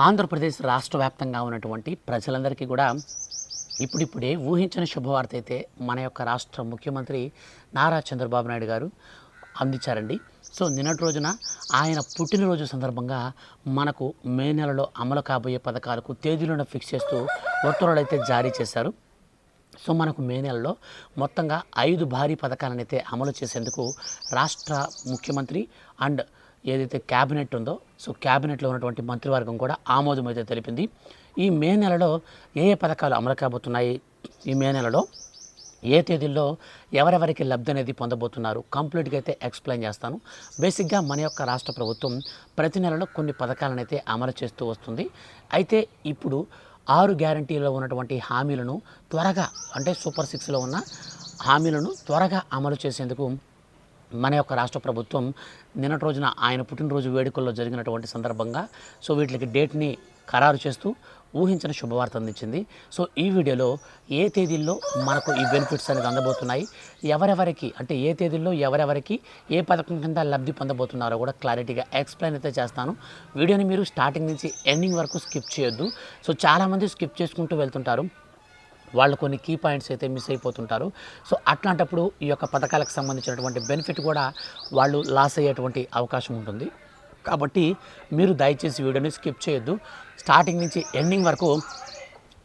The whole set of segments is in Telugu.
ఆంధ్రప్రదేశ్ రాష్ట్ర వ్యాప్తంగా ఉన్నటువంటి ప్రజలందరికీ కూడా ఇప్పుడిప్పుడే ఊహించని శుభవార్త అయితే మన యొక్క రాష్ట్ర ముఖ్యమంత్రి నారా చంద్రబాబు నాయుడు గారు అందించారండి. సో నిన్నటి రోజున ఆయన పుట్టినరోజు సందర్భంగా మనకు మే నెలలో అమలు కాబోయే పథకాలకు తేదీలను ఫిక్స్ చేస్తూ ఉత్తర్వులు అయితే జారీ చేశారు. సో మనకు మే నెలలో మొత్తంగా 5 భారీ పథకాలను అయితే అమలు చేసేందుకు రాష్ట్ర ముఖ్యమంత్రి అండ్ ఏదైతే క్యాబినెట్ ఉందో సో క్యాబినెట్లో ఉన్నటువంటి మంత్రివర్గం కూడా ఆమోదం అయితే తెలిపింది. ఈ మే నెలలో ఏ ఏ పథకాలు అమలు కాబోతున్నాయి, ఈ మే నెలలో ఏ తేదీల్లో ఎవరెవరికి లబ్ధి అనేది పొందబోతున్నారు కంప్లీట్గా అయితే ఎక్స్ప్లెయిన్ చేస్తాను. బేసిక్గా మన యొక్క రాష్ట్ర ప్రభుత్వం ప్రతి నెలలో కొన్ని పథకాలను అయితే అమలు చేస్తూ వస్తుంది. అయితే ఇప్పుడు 6 గ్యారంటీలో ఉన్నటువంటి హామీలను త్వరగా అంటే సూపర్ 6లో ఉన్న హామీలను త్వరగా అమలు చేసేందుకు మన యొక్క రాష్ట్ర ప్రభుత్వం నిన్నటి రోజున ఆయన పుట్టినరోజు వేడుకల్లో జరిగినటువంటి సందర్భంగా సో వీటికి డేట్ని ఖరారు చేస్తూ ఊహించిన శుభవార్త అందించింది. సో ఈ వీడియోలో ఏ తేదీల్లో మనకు ఈ బెనిఫిట్స్ అనేది అందబోతున్నాయి, ఎవరెవరికి అంటే ఏ తేదీల్లో ఎవరెవరికి ఏ పథకం కింద లబ్ధి పొందబోతున్నారో కూడా క్లారిటీగా ఎక్స్ప్లెయిన్ అయితే చేస్తాను. వీడియోని మీరు స్టార్టింగ్ నుంచి ఎండింగ్ వరకు స్కిప్ చేయొద్దు. సో చాలామంది స్కిప్ చేసుకుంటూ వెళ్తుంటారు, వాళ్ళు కొన్ని కీ పాయింట్స్ అయితే మిస్ అయిపోతుంటారు. సో అట్లాంటప్పుడు ఈ యొక్క పథకాలకు సంబంధించినటువంటి బెనిఫిట్ కూడా వాళ్ళు లాస్ అయ్యేటువంటి అవకాశం ఉంటుంది. కాబట్టి మీరు దయచేసి వీడియోని స్కిప్ చేయొద్దు, స్టార్టింగ్ నుంచి ఎండింగ్ వరకు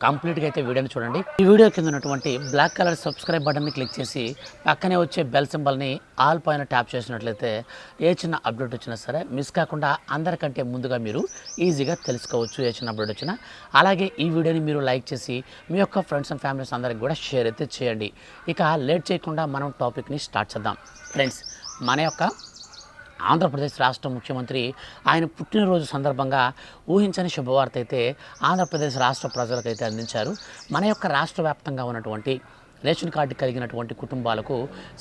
కంప్లీట్గా అయితే వీడియోని చూడండి. ఈ వీడియో కింద ఉన్నటువంటి బ్లాక్ కలర్ సబ్స్క్రైబ్ బటన్ని క్లిక్ చేసి పక్కనే వచ్చే బెల్ సింబల్ని ఆల్ పైన ట్యాప్ చేసినట్లయితే ఏ చిన్న అప్డేట్ వచ్చినా సరే మిస్ కాకుండా అందరికంటే ముందుగా మీరు ఈజీగా తెలుసుకోవచ్చు ఏ చిన్న అప్డేట్ వచ్చినా. అలాగే ఈ వీడియోని మీరు లైక్ చేసి మీ యొక్క ఫ్రెండ్స్ అండ్ ఫ్యామిలీస్ అందరికి కూడా షేర్ అయితే చేయండి. ఇక లేట్ చేయకుండా మనం టాపిక్ని స్టార్ట్ చేద్దాం. ఫ్రెండ్స్, మన యొక్క ఆంధ్రప్రదేశ్ రాష్ట్ర ముఖ్యమంత్రి ఆయన పుట్టినరోజు సందర్భంగా ఊహించని శుభవార్త అయితే ఆంధ్రప్రదేశ్ రాష్ట్ర ప్రజలకైతే అందించారు. మన యొక్క రాష్ట్ర వ్యాప్తంగా ఉన్నటువంటి రేషన్ కార్డు కలిగినటువంటి కుటుంబాలకు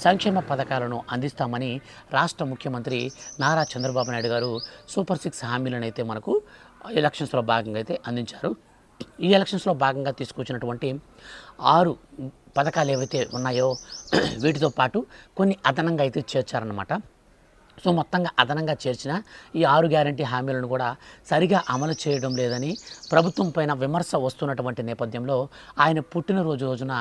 సంక్షేమ పథకాలను అందిస్తామని రాష్ట్ర ముఖ్యమంత్రి నారా చంద్రబాబు నాయుడు గారు సూపర్ 6 హామీలను అయితే మనకు ఎలక్షన్స్లో భాగంగా అయితే అందించారు. ఈ ఎలక్షన్స్లో భాగంగా తీసుకొచ్చినటువంటి 6 పథకాలు ఏవైతే ఉన్నాయో వీటితో పాటు కొన్ని అదనంగా అయితే చేర్చారన్నమాట. సో మొత్తంగా అదనంగా చేర్చిన ఈ 6 గ్యారంటీ హామీలను కూడా సరిగా అమలు చేయడం లేదని ప్రభుత్వం పైన విమర్శ వస్తున్నటువంటి నేపథ్యంలో ఆయన పుట్టినరోజు రోజున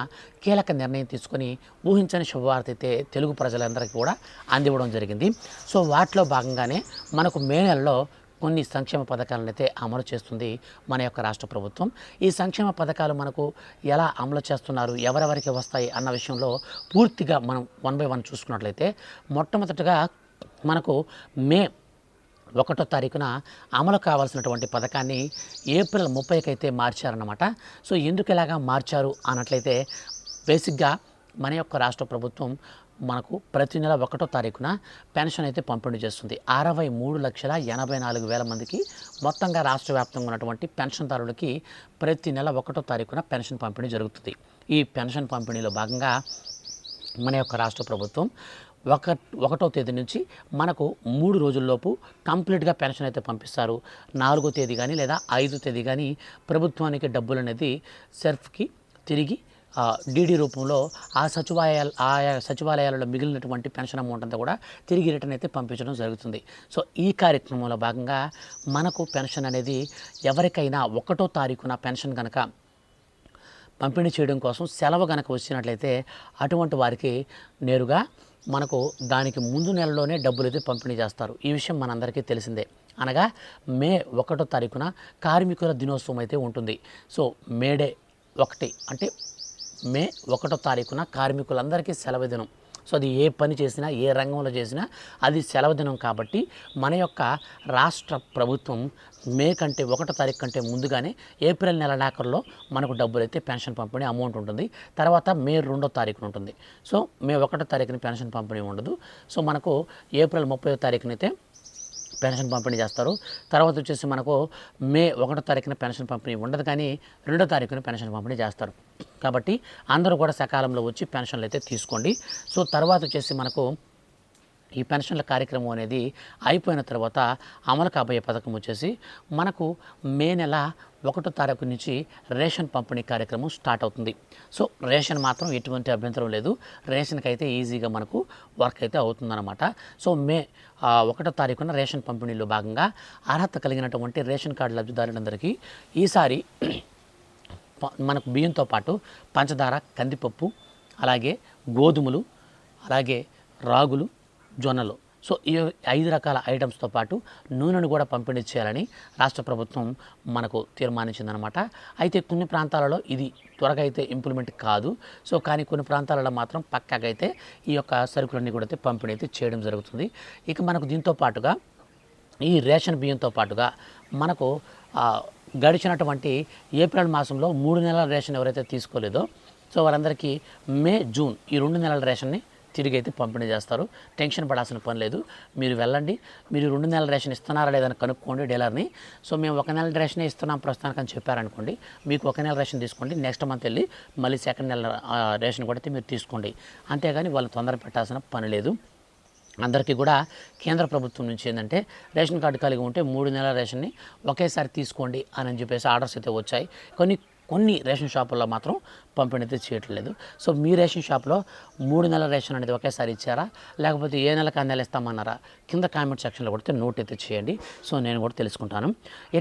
కీలక నిర్ణయం తీసుకొని ఊహించని శుభవార్త అయితే తెలుగు ప్రజలందరికీ కూడా అందివ్వడం జరిగింది. సో వాటిలో భాగంగానే మనకు మే నెలలో కొన్ని సంక్షేమ పథకాలను అయితే అమలు చేస్తుంది మన యొక్క రాష్ట్ర ప్రభుత్వం. ఈ సంక్షేమ పథకాలు మనకు ఎలా అమలు చేస్తున్నారు, ఎవరెవరికి వస్తాయి అన్న విషయంలో పూర్తిగా మనం 1 by 1 చూసుకున్నట్లయితే మొట్టమొదటిగా మనకు మే 1వ తారీఖున అమలు కావాల్సినటువంటి పథకాన్ని ఏప్రిల్ 30కి అయితే మార్చారన్నమాట. సో ఎందుకు ఇలాగా మార్చారు అన్నట్లయితే బేసిక్గా మన యొక్క రాష్ట్ర ప్రభుత్వం మనకు ప్రతి నెల 1వ తారీఖున పెన్షన్ అయితే పంపిణీ చేస్తుంది. 63,84,000 మందికి మొత్తంగా రాష్ట్ర వ్యాప్తంగా ఉన్నటువంటి పెన్షన్దారులకి ప్రతి నెల 1వ తారీఖున పెన్షన్ పంపిణీ జరుగుతుంది. ఈ పెన్షన్ పంపిణీలో భాగంగా మన యొక్క రాష్ట్ర ప్రభుత్వం 1వ తేదీ నుంచి మనకు 3 రోజుల్లోపు కంప్లీట్గా పెన్షన్ అయితే పంపిస్తారు. 4వ తేదీ కానీ లేదా 5వ తేదీ కానీ ప్రభుత్వానికి డబ్బులు అనేది సెర్ఫ్కి తిరిగి డీడీ రూపంలో ఆయా సచివాలయాలలో మిగిలినటువంటి పెన్షన్ అమౌంట్ అంతా కూడా తిరిగి రిటర్న్ అయితే పంపించడం జరుగుతుంది. సో ఈ కార్యక్రమంలో భాగంగా మనకు పెన్షన్ అనేది ఎవరికైనా 1వ తారీఖున పెన్షన్ కనుక పంపిణీ చేయడం కోసం సెలవు కనుక వచ్చినట్లయితే అటువంటి వారికి నేరుగా మనకు దానికి ముందు నెలలోనే డబ్బులు అయితే పంపిణీ చేస్తారు. ఈ విషయం మనందరికీ తెలిసిందే. అనగా మే 1వ తారీఖున కార్మికుల దినోత్సవం అయితే ఉంటుంది. సో మేడే 1 అంటే మే 1వ తారీఖున కార్మికులందరికీ సెలవు దినం. సో అది ఏ పని చేసినా ఏ రంగంలో చేసినా అది సెలవు దినం. కాబట్టి మన యొక్క రాష్ట్ర ప్రభుత్వం మే కంటే 1వ తారీఖు కంటే ముందుగానే ఏప్రిల్ నెల నెలాఖరులో మనకు డబ్బులు అయితే పెన్షన్ పంపిణీ అమౌంట్ ఉంటుంది. తర్వాత మే 2వ తారీఖున ఉంటుంది. సో మే 1వ తారీఖున పెన్షన్ పంపిణీ ఉండదు. సో మనకు ఏప్రిల్ 30వ తారీఖునైతే పెన్షన్ పంపిణీ చేస్తారు. తర్వాత వచ్చేసి మనకు మే 1వ తారీఖున పెన్షన్ పంపిణీ ఉండదు, కానీ 2వ తారీఖున పెన్షన్ పంపిణీ చేస్తారు. కాబట్టి అందరూ కూడా సకాలంలో వచ్చి పెన్షన్లు అయితే తీసుకోండి. సో తర్వాత వచ్చేసి మనకు ఈ పెన్షన్ల కార్యక్రమం అనేది అయిపోయిన తర్వాత అమలు కాబోయే పథకం వచ్చేసి మనకు మే నెల 1వ తారీఖు నుంచి రేషన్ పంపిణీ కార్యక్రమం స్టార్ట్ అవుతుంది. సో రేషన్ మాత్రం ఎటువంటి అభ్యంతరం లేదు, రేషన్కి అయితే ఈజీగా మనకు వర్క్ అయితే అవుతుందన్నమాట. సో మే 1వ తారీఖున రేషన్ పంపిణీలో భాగంగా అర్హత కలిగినటువంటి రేషన్ కార్డు లబ్ధిదారులందరికీ ఈసారి మనకు బియ్యంతో పాటు పంచదార, కందిపప్పు, అలాగే గోధుమలు, అలాగే రాగులు, జొన్నలు, సో ఈ 5 రకాల ఐటమ్స్తో పాటు నూనెను కూడా పంపిణీ చేయాలని రాష్ట్ర ప్రభుత్వం మనకు తీర్మానించిందనమాట. అయితే కొన్ని ప్రాంతాలలో ఇది త్వరగా అయితే ఇంప్లిమెంట్ కాదు. సో కానీ కొన్ని ప్రాంతాలలో మాత్రం పక్కాగా అయితే ఈ యొక్క సరుకులన్నీ కూడా అయితే పంపిణీ అయితే చేయడం జరుగుతుంది. ఇక మనకు దీంతో పాటుగా ఈ రేషన్ బియ్యంతో పాటుగా మనకు గడిచినటువంటి ఏప్రిల్ మాసంలో 3 నెలల రేషన్ ఎవరైతే తీసుకోలేదో సో వారందరికీ మే, జూన్ ఈ 2 నెలల రేషన్ని తిరిగి అయితే పంపిణీ చేస్తారు. టెన్షన్ పడాల్సిన పని లేదు. మీరు వెళ్ళండి, మీరు 2 నెలల రేషన్ ఇస్తున్నారా లేదని కనుక్కోండి డీలర్ని. సో మేము 1 నెల రేషనే ఇస్తున్నాం ప్రస్తుతానికి అని చెప్పారనుకోండి, మీకు 1 నెల రేషన్ తీసుకోండి, నెక్స్ట్ మంత్ వెళ్ళి మళ్ళీ సెకండ్ నెల రేషన్ కూడా మీరు తీసుకోండి. అంతేగాని వాళ్ళు తొందర పెట్టాల్సిన పని లేదు. అందరికీ కూడా కేంద్ర ప్రభుత్వం నుంచి ఏంటంటే రేషన్ కార్డు కలిగి ఉంటే 3 నెలల రేషన్ని ఒకేసారి తీసుకోండి అని చెప్పేసి ఆర్డర్స్ అయితే వచ్చాయి. కొన్ని రేషన్ షాపుల్లో మాత్రం పంపిణీ అయితే చేయట్లేదు. సో మీ రేషన్ షాప్లో 3 నెలల రేషన్ అనేది ఒకేసారి ఇచ్చారా, లేకపోతే ఏ నెలకు ఆ నెల ఇస్తామన్నారా, కింద కామెంట్ సెక్షన్లో కొడితే నోట్ అయితే చేయండి. సో నేను కూడా తెలుసుకుంటాను.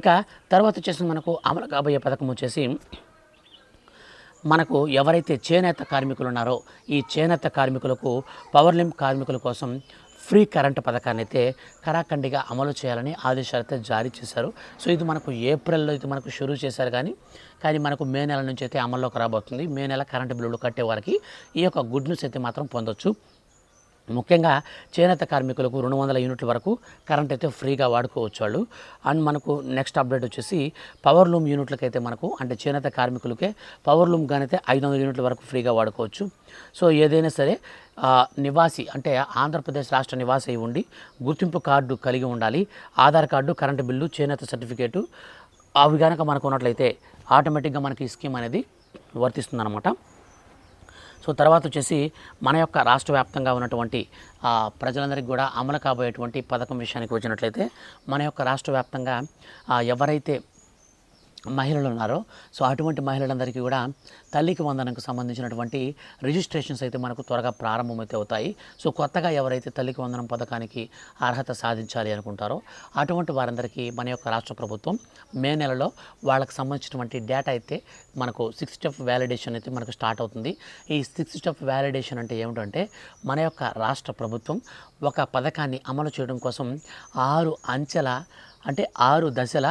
ఇక తర్వాత వచ్చేసి మనకు అమలు కాబోయే పథకం వచ్చేసి మనకు ఎవరైతే చేనేత కార్మికులు ఉన్నారో ఈ చేనేత కార్మికులకు పవర్లూమ్ కార్మికుల కోసం ఫ్రీ కరెంటు పథకాన్ని అయితే కరాఖండిగా అమలు చేయాలని ఆదేశాలు అయితే జారీ చేశారు. సో ఇది మనకు ఏప్రిల్లో అయితే మనకు షురూ చేశారు, కానీ మనకు మే నెల నుంచి అయితే అమల్లోకి రాబోతుంది. మే నెల కరెంటు బిల్లులు కట్టే వారికి ఈ యొక్క గుడ్ న్యూస్ అయితే మాత్రం పొందొచ్చు. ముఖ్యంగా చేనేత కార్మికులకు 200 యూనిట్ల వరకు కరెంట్ అయితే ఫ్రీగా వాడుకోవచ్చు వాళ్ళు. అండ్ మనకు నెక్స్ట్ అప్డేట్ వచ్చేసి పవర్లూమ్ యూనిట్లకైతే మనకు అంటే చేనేత కార్మికులకే పవర్లూమ్ గానైతే 500 యూనిట్ల వరకు ఫ్రీగా వాడుకోవచ్చు. సో ఏదైనా సరే నివాసి అంటే ఆంధ్రప్రదేశ్ రాష్ట్ర నివాసి అయి ఉండి గుర్తింపు కార్డు కలిగి ఉండాలి, ఆధార్ కార్డు, కరెంటు బిల్లు, చేనేత సర్టిఫికేటు అవి కనుక మనకు ఉన్నట్లయితే ఆటోమేటిక్గా మనకి ఈ స్కీమ్ అనేది వర్తిస్తుందన్నమాట. సో తర్వాత వచ్చేసి మన యొక్క రాష్ట్ర వ్యాప్తంగా ఉన్నటువంటి ప్రజలందరికీ కూడా అమలు కాబోయేటువంటి పథకం విషయానికి వచ్చినట్లయితే మన యొక్క రాష్ట్ర వ్యాప్తంగా ఎవరైతే మహిళలు ఉన్నారో సో అటువంటి మహిళలందరికీ కూడా తల్లికి వందనకు సంబంధించినటువంటి రిజిస్ట్రేషన్స్ అయితే మనకు త్వరగా ప్రారంభమైతే అవుతాయి. సో కొత్తగా ఎవరైతే తల్లికి వందనం పథకానికి అర్హత సాధించాలి అనుకుంటారో అటువంటి వారందరికీ మన యొక్క రాష్ట్ర ప్రభుత్వం మే నెలలో వాళ్ళకి సంబంధించినటువంటి డేటా అయితే మనకు 6 స్టెప్ వ్యాలిడేషన్ అయితే మనకు స్టార్ట్ అవుతుంది. ఈ 6 స్టెప్ వ్యాలిడేషన్ అంటే ఏమిటంటే మన యొక్క రాష్ట్ర ప్రభుత్వం ఒక పథకాన్ని అమలు చేయడం కోసం 6 అంచెల అంటే 6 దశల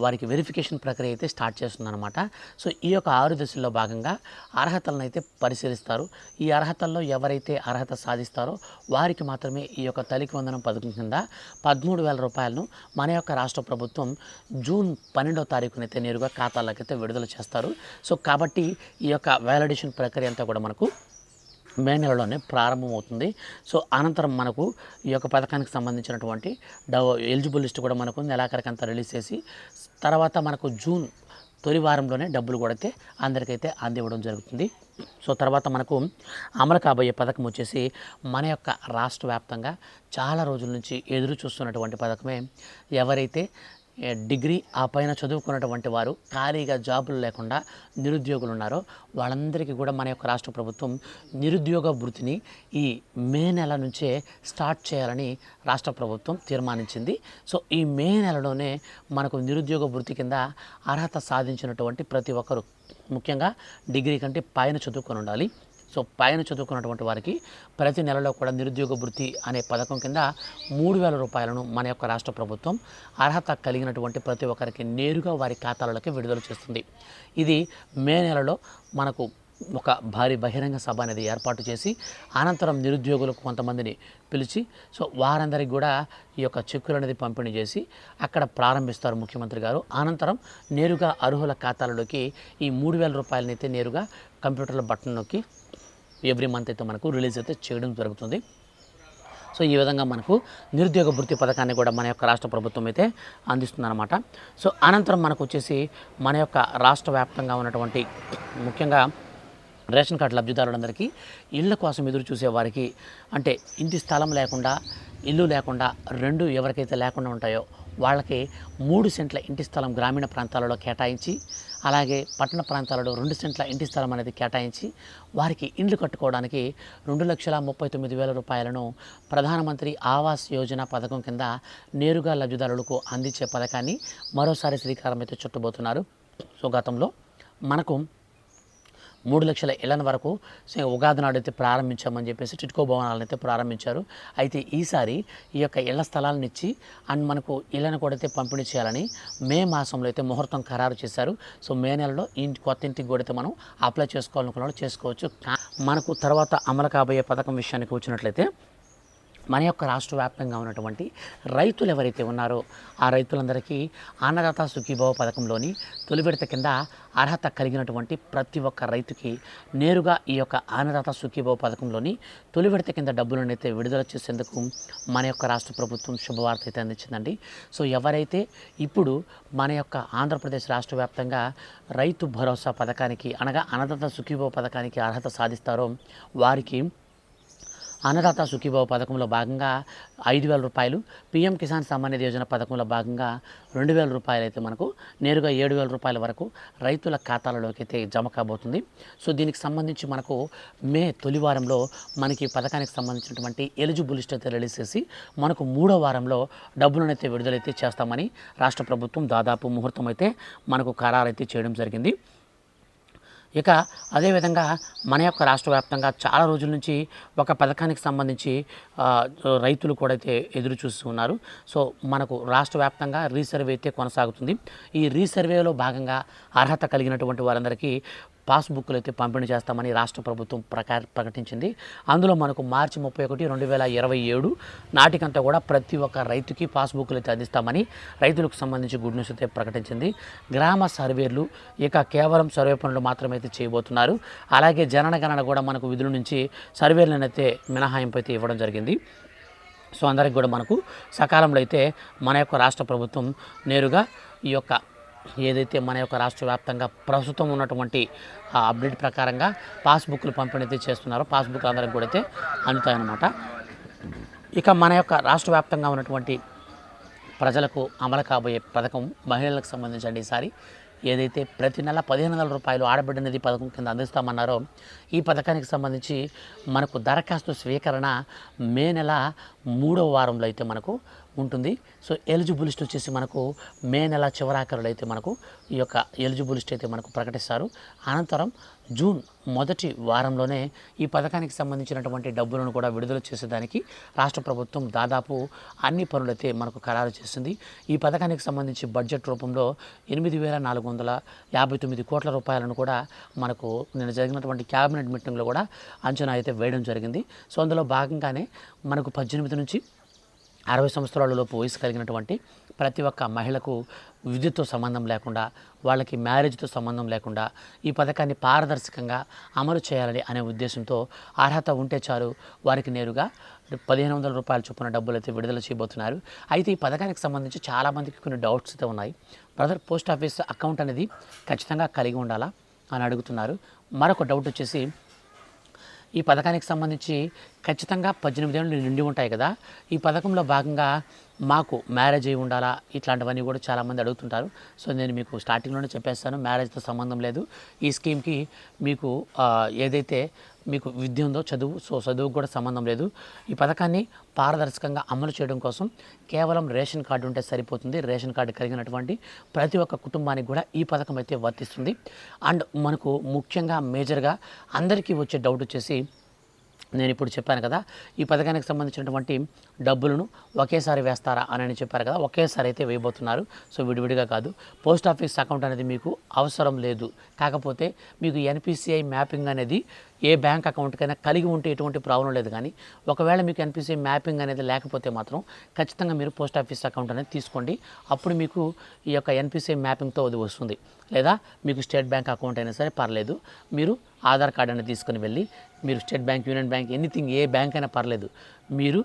వారికి వెరిఫికేషన్ ప్రక్రియ అయితే స్టార్ట్ చేస్తుందన్నమాట. సో ఈ యొక్క 6 దశల్లో భాగంగా అర్హతలను అయితే పరిశీలిస్తారు. ఈ అర్హతల్లో ఎవరైతే అర్హత సాధిస్తారో వారికి మాత్రమే ఈ యొక్క తల్లికి వందనం పథకం కింద 13,000 రూపాయలను మన యొక్క రాష్ట్ర ప్రభుత్వం జూన్ 12వ తారీఖునైతే నేరుగా ఖాతాలకైతే విడుదల చేస్తారు. సో కాబట్టి ఈ యొక్క వ్యాలిడేషన్ ప్రక్రియ అంతా కూడా మనకు మే నెలలోనే ప్రారంభమవుతుంది. సో అనంతరం మనకు ఈ యొక్క పథకానికి సంబంధించినటువంటి ఎలిజిబుల్ లిస్ట్ కూడా మనకు నెలాఖరికంతా రిలీజ్ చేసి తర్వాత మనకు జూన్ తొలి వారంలోనే డబ్బులు కూడా అయితే అందరికైతే అందివ్వడం జరుగుతుంది. సో తర్వాత మనకు అమలు కాబోయే పథకం వచ్చేసి మన యొక్క రాష్ట్ర వ్యాప్తంగా చాలా రోజుల నుంచి ఎదురు చూస్తున్నటువంటి పథకమే. ఎవరైతే డిగ్రీ ఆ పైన చదువుకున్నటువంటి వారు ఖాళీగా జాబులు లేకుండా నిరుద్యోగులు ఉన్నారో వాళ్ళందరికీ కూడా మన యొక్క రాష్ట్ర ప్రభుత్వం నిరుద్యోగ వృత్తిని ఈ మే నెల నుంచే స్టార్ట్ చేయాలని రాష్ట్ర ప్రభుత్వం తీర్మానించింది. సో ఈ మే నెలలోనే మనకు నిరుద్యోగ వృత్తి కింద అర్హత సాధించినటువంటి ప్రతి ఒక్కరు ముఖ్యంగా డిగ్రీ కంటే పైన చదువుకొని ఉండాలి. సో పైన చదువుకున్నటువంటి వారికి ప్రతి నెలలో కూడా నిరుద్యోగ వృత్తి అనే పథకం కింద 3,000 రూపాయలను మన యొక్క రాష్ట్ర ప్రభుత్వం అర్హత కలిగినటువంటి ప్రతి ఒక్కరికి నేరుగా వారి ఖాతాలలోకి విడుదల చేస్తుంది. ఇది మే నెలలో మనకు ఒక భారీ బహిరంగ సభ అనేది ఏర్పాటు చేసి అనంతరం నిరుద్యోగులకు కొంతమందిని పిలిచి సో వారందరికీ కూడా ఈ యొక్క చెక్కులు అనేది పంపిణీ చేసి అక్కడ ప్రారంభిస్తారు ముఖ్యమంత్రి గారు. అనంతరం నేరుగా అర్హుల ఖాతాలలోకి ఈ 3,000 రూపాయలని అయితే నేరుగా కంప్యూటర్లో బటన్ నొక్కి ఎవ్రీ మంత్ అయితే మనకు రిలీజ్ అయితే చేయడం జరుగుతుంది. సో ఈ విధంగా మనకు నిరుద్యోగ వృత్తి పథకాన్ని కూడా మన యొక్క రాష్ట్ర ప్రభుత్వం అయితే అందిస్తుందన్నమాట. సో అనంతరం మనకు వచ్చేసి మన యొక్క రాష్ట్ర వ్యాప్తంగా ఉన్నటువంటి ముఖ్యంగా రేషన్ కార్డు లబ్ధిదారులందరికీ ఇళ్ల కోసం ఎదురు చూసే వారికి, అంటే ఇంటి స్థలం లేకుండా, ఇల్లు లేకుండా, రెండు ఎవరికైతే లేకుండా ఉంటాయో వాళ్ళకి 3 సెంట్ల ఇంటి స్థలం గ్రామీణ ప్రాంతాలలో కేటాయించి, అలాగే పట్టణ ప్రాంతాలలో 2 సెంట్ల ఇంటి స్థలం అనేది కేటాయించి వారికి ఇండ్లు కట్టుకోవడానికి 2,39,000 రూపాయలను ప్రధానమంత్రి ఆవాస్ యోజన పథకం కింద నేరుగా లబ్ధిదారులకు అందించే పథకాన్ని మరోసారి శ్రీకారం అయితే చుట్టబోతున్నారు. సో గతంలో మనకు 3 లక్షల ఇళ్ల వరకు ఉగాది నాడు అయితే ప్రారంభించామని చెప్పేసి టిట్కో భవనాలను అయితే ప్రారంభించారు. అయితే ఈసారి ఈ యొక్క ఇళ్ల స్థలాలను ఇచ్చి అండ్ మనకు ఇళ్లను కూడా అయితే పంపిణీ చేయాలని మే మాసంలో అయితే ముహూర్తం ఖరారు చేశారు. సో మే నెలలో కొత్త ఇంటికి కూడా అయితే మనం అప్లై చేసుకోవాలనుకున్న వాళ్ళు చేసుకోవచ్చు. మనకు తర్వాత అమలు కాబోయే పథకం విషయానికి వచ్చినట్లయితే మన యొక్క రాష్ట్ర వ్యాప్తంగా ఉన్నటువంటి రైతులు ఎవరైతే ఉన్నారో ఆ రైతులందరికీ అన్నదాత సుఖీభవ పథకంలోని తొలి విడత కింద అర్హత కలిగినటువంటి ప్రతి ఒక్క రైతుకి నేరుగా ఈ యొక్క అన్నదాత సుఖీభవ పథకంలోని తొలి విడత కింద డబ్బులను అయితే విడుదల చేసేందుకు మన యొక్క రాష్ట్ర ప్రభుత్వం శుభవార్త అయితే అందించిందండి. సో ఎవరైతే ఇప్పుడు మన యొక్క ఆంధ్రప్రదేశ్ రాష్ట్ర వ్యాప్తంగా రైతు భరోసా పథకానికి అనగా అన్నదాత సుఖీభవ పథకానికి అర్హత సాధిస్తారో వారికి అన్నదాత సుఖీభవ పథకంలో భాగంగా 5,000 రూపాయలు, పీఎం కిసాన్ సమ్మాన్ నిధి యోజన పథకంలో భాగంగా 2,000 రూపాయలు అయితే మనకు నేరుగా 7,000 రూపాయల వరకు రైతుల ఖాతాలలోకి అయితే జమ కాబోతుంది. సో దీనికి సంబంధించి మనకు మే తొలి వారంలో మనకి పథకానికి సంబంధించినటువంటి ఎలిజిబుల్ లిస్ట్ అయితే రిలీజ్ చేసి మనకు 3వ వారంలో డబ్బులను అయితే విడుదలైతే చేస్తామని రాష్ట్ర ప్రభుత్వం దాదాపు ముహూర్తం అయితే మనకు ఖరారు అయితే చేయడం జరిగింది. ఇక అదేవిధంగా మన యొక్క రాష్ట్ర వ్యాప్తంగా చాలా రోజుల నుంచి ఒక పథకానికి సంబంధించి రైతులు కూడా అయితే ఎదురు చూస్తూ ఉన్నారు. సో మనకు రాష్ట్ర వ్యాప్తంగా రీసర్వే అయితే కొనసాగుతుంది. ఈ రీసర్వేలో భాగంగా అర్హత కలిగినటువంటి వారందరికీ పాస్బుక్లు అయితే పంపిణీ చేస్తామని రాష్ట్ర ప్రభుత్వం ప్రకటించింది. అందులో మనకు మార్చి 31, 2027 నాటికంతా కూడా ప్రతి ఒక్క రైతుకి పాస్బుక్లు అయితే అందిస్తామని రైతులకు సంబంధించి గుడ్ న్యూస్ అయితే ప్రకటించింది. గ్రామ సర్వేలు ఇక కేవలం సర్వే పనులు మాత్రమే అయితే చేయబోతున్నారు. అలాగే జనగణన కూడా మనకు విధుల నుంచి సర్వేలను అయితే మినహాయింపు అయితే ఇవ్వడం జరిగింది. సో అందరికి కూడా మనకు సకాలంలో అయితే మన యొక్క రాష్ట్ర ప్రభుత్వం నేరుగా ఈ యొక్క ఏదైతే మన యొక్క రాష్ట్ర వ్యాప్తంగా ప్రస్తుతం ఉన్నటువంటి అప్డేట్ ప్రకారంగా పాస్బుక్లు పంపిణీ చేస్తున్నారో పాస్బుక్లు అందరికి కూడా అయితే అందుతాయన్నమాట. ఇక మన యొక్క రాష్ట్ర వ్యాప్తంగా ఉన్నటువంటి ప్రజలకు అమలు కాబోయే పథకం మహిళలకు సంబంధించి ఈసారి ఏదైతే ప్రతి నెల 15,000 రూపాయలు ఆడబిడ్డ నిధి పథకం కింద అందిస్తామన్నారో ఈ పథకానికి సంబంధించి మనకు దరఖాస్తు స్వీకరణ మే నెల 3వ వారంలో అయితే మనకు ఉంటుంది. సో ఎలిజిబుల్ లిస్ట్ వచ్చేసి మనకు మే నెల చివరాఖరులో అయితే మనకు ఈ యొక్క ఎలిజిబుల్ లిస్ట్ అయితే మనకు ప్రకటిస్తారు. అనంతరం జూన్ మొదటి వారంలోనే ఈ పథకానికి సంబంధించినటువంటి డబ్బులను కూడా విడుదల చేసేదానికి రాష్ట్ర ప్రభుత్వం దాదాపు అన్ని పనులైతే మనకు ఖరారు చేసింది. ఈ పథకానికి సంబంధించి బడ్జెట్ రూపంలో 8,459 కోట్ల రూపాయలను కూడా మనకు నిన్న జరిగినటువంటి క్యాబినెట్ మీటింగ్లో కూడా అంచనా అయితే వేయడం జరిగింది. సో అందులో భాగంగానే మనకు 18 నుంచి 60 సంవత్సరాల లోపు వయసు కలిగినటువంటి ప్రతి ఒక్క మహిళకు విద్యుత్తో సంబంధం లేకుండా, వాళ్ళకి మ్యారేజ్తో సంబంధం లేకుండా ఈ పథకాన్ని పారదర్శకంగా అమలు చేయాలని అనే ఉద్దేశంతో అర్హత ఉంటే చాలు వారికి నేరుగా 1,500 రూపాయల చొప్పున డబ్బులు అయితే విడుదల చేయబోతున్నారు. అయితే ఈ పథకానికి సంబంధించి చాలామందికి కొన్ని డౌట్స్ అయితే ఉన్నాయి. బ్రదర్, పోస్ట్ ఆఫీస్ అకౌంట్ అనేది ఖచ్చితంగా కలిగి ఉండాలా అని అడుగుతున్నారు. మరొక డౌట్ వచ్చేసి ఈ పథకానికి సంబంధించి ఖచ్చితంగా 18 ఏళ్ళు నిండి ఉంటాయి కదా, ఈ పథకంలో భాగంగా మాకు మ్యారేజ్ అయి ఉండాలా, ఇట్లాంటివన్నీ కూడా చాలామంది అడుగుతుంటారు. సో నేను మీకు స్టార్టింగ్లోనే చెప్పేస్తాను, మ్యారేజ్తో సంబంధం లేదు. ఈ స్కీమ్కి మీకు ఏదైతే మీకు విద్య ఉందో చదువుకు కూడా సంబంధం లేదు. ఈ పథకాన్ని పారదర్శకంగా అమలు చేయడం కోసం కేవలం రేషన్ కార్డు ఉంటే సరిపోతుంది. రేషన్ కార్డు కలిగినటువంటి ప్రతి ఒక్క కుటుంబానికి కూడా ఈ పథకం అయితే వర్తిస్తుంది. అండ్ మనకు ముఖ్యంగా మేజర్గా అందరికీ వచ్చే డౌట్ వచ్చేసి, నేను ఇప్పుడు చెప్పాను కదా, ఈ పథకానికి సంబంధించినటువంటి డబ్బులను ఒకేసారి వేస్తారా అని చెప్పారు కదా, ఒకేసారి అయితే వేయబోతున్నారు. సో విడివిడిగా కాదు. పోస్ట్ ఆఫీస్ అకౌంట్ అనేది మీకు అవసరం లేదు. కాకపోతే మీకు ఎన్పిసిఐ మ్యాపింగ్ అనేది ఏ బ్యాంక్ అకౌంట్కైనా కలిగి ఉంటే ఎటువంటి ప్రాబ్లం లేదు. కానీ ఒకవేళ మీకు ఎన్పిసిఐ మ్యాపింగ్ అనేది లేకపోతే మాత్రం ఖచ్చితంగా మీరు పోస్ట్ ఆఫీస్ అకౌంట్ అనేది తీసుకోండి. అప్పుడు మీకు ఈ యొక్క ఎన్పిసిఐ మ్యాపింగ్తో అది వస్తుంది. లేదా మీకు స్టేట్ బ్యాంక్ అకౌంట్ అయినా సరే పర్లేదు, మీరు ఆధార్ కార్డు అనేది తీసుకుని వెళ్ళి మీరు state bank, union bank, anything ఏ బ్యాంక్ అయినా పర్లేదు, మీరు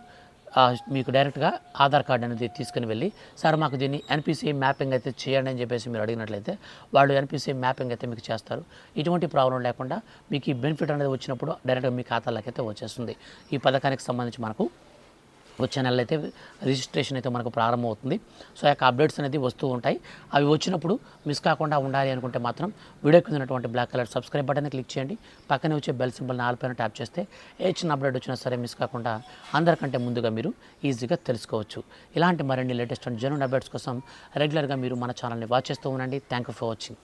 మీకు డైరెక్ట్గా ఆధార్ కార్డు అనేది తీసుకుని వెళ్ళి సార్ మాకు దీన్ని ఎన్పిసిఐ మ్యాపింగ్ అయితే చేయండి అని చెప్పేసి మీరు అడిగినట్లయితే వాళ్ళు ఎన్పిసిఐ మ్యాపింగ్ అయితే మీకు చేస్తారు. ఇటువంటి ప్రాబ్లం లేకుండా మీకు ఈ బెనిఫిట్ అనేది వచ్చినప్పుడు డైరెక్ట్గా మీ ఖాతాలోకి అయితే వచ్చేస్తుంది. ఈ పథకానికి సంబంధించి మనకు వచ్చే నెలలో అయితే రిజిస్ట్రేషన్ అయితే మనకు ప్రారంభమవుతుంది. సో ఆ యొక్క అప్డేట్స్ అనేది వస్తూ ఉంటాయి. అవి వచ్చినప్పుడు మిస్ కాకుండా ఉండాలి అనుకుంటే మాత్రం వీడియో కింద ఉన్నటువంటి బ్లాక్ కలర్ సబ్స్క్రైబ్ బటన్ని క్లిక్ చేయండి. పక్కనే వచ్చే బెల్ సింబల్ని ఆల్ పైన ట్యాప్ చేస్తే ఏ చిన్న అప్డేట్ వచ్చినా సరే మిస్ కాకుండా అందరికంటే ముందుగా మీరు ఈజీగా తెలుసుకోవచ్చు. ఇలాంటి మరిన్ని లేటెస్ట్ అండ్ జెన్యూన్ అప్డేట్స్ కోసం రెగ్యులర్గా మీరు మన ఛానల్ని వాచ్ చేస్తూ ఉండండి. Thank you for watching.